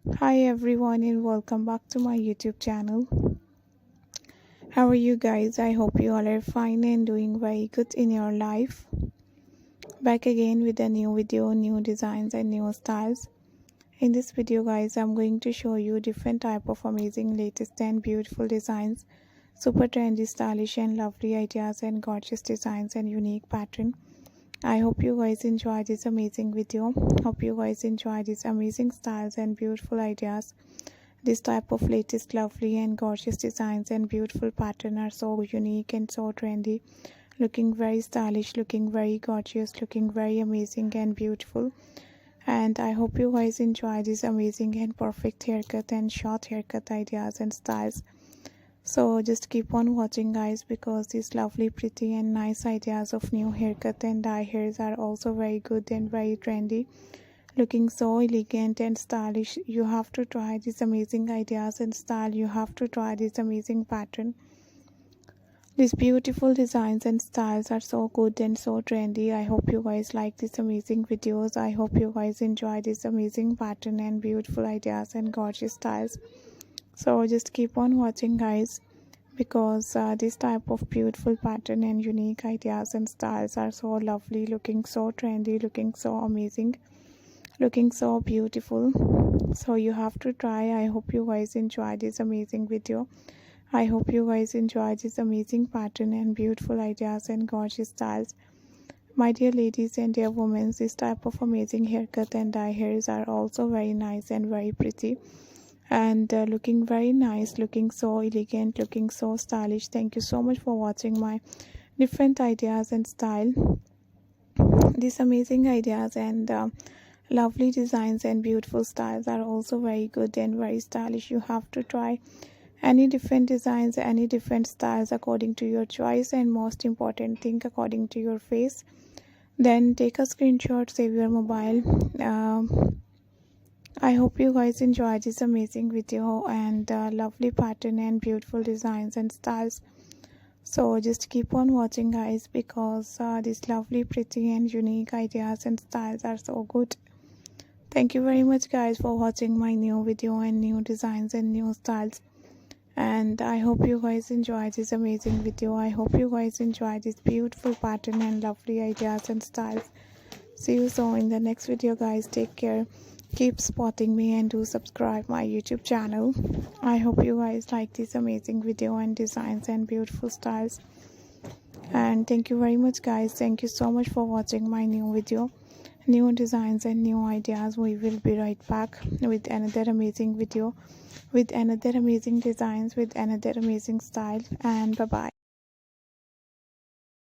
Hi everyone and welcome back to my YouTube channel. How are you guys? I hope you all are fine and doing very good in your life. Back again with a new video, new designs and new styles. In this video guys, I'm going to show you different type of amazing latest and beautiful designs, super trendy, stylish and lovely ideas and gorgeous designs and unique pattern. I hope you guys enjoy this amazing video. Hope you guys enjoy these amazing styles and beautiful ideas. This type of latest lovely and gorgeous designs and beautiful pattern are so unique and so trendy, looking very stylish, looking very gorgeous, looking very amazing and beautiful. And I hope you guys enjoy these amazing and perfect haircut and short haircut ideas and styles. So just keep on watching guys, because these lovely, pretty and nice ideas of new haircut and dye hairs are also very good and very trendy, looking so elegant and stylish. You have to try these amazing ideas and style. You have to try this amazing pattern. These beautiful designs and styles are so good and so trendy. I hope you guys like these amazing videos. I hope you guys enjoy this amazing pattern and beautiful ideas and gorgeous styles. So just keep on watching guys, because this type of beautiful pattern and unique ideas and styles are so lovely, looking so trendy, looking so amazing, looking so beautiful. So you have to try. I hope you guys enjoy this amazing video. I hope you guys enjoy this amazing pattern and beautiful ideas and gorgeous styles. My dear ladies and dear women, this type of amazing haircut and dye hairs are also very nice and very pretty and looking very nice, looking so elegant, looking so stylish. Thank you so much for watching my different ideas and style. These amazing ideas and lovely designs and beautiful styles are also very good and very stylish. You have to try any different designs, any different styles according to your choice, and most important thing, according to your face. Then take a screenshot, save your mobile. I hope you guys enjoy this amazing video and lovely pattern and beautiful designs and styles. So just keep on watching guys, because these lovely, pretty and unique ideas and styles are so good. Thank you very much guys for watching my new video and new designs and new styles. And I hope you guys enjoy this amazing video. I hope you guys enjoy this beautiful pattern and lovely ideas and styles. See you soon in the next video guys. Take care, keep supporting me, and do subscribe my YouTube channel. I hope you guys like this amazing video and designs and beautiful styles. And thank you very much guys. Thank you so much for watching my new video, new designs and new ideas. We will be right back with another amazing video, with another amazing designs, with another amazing style. And bye bye.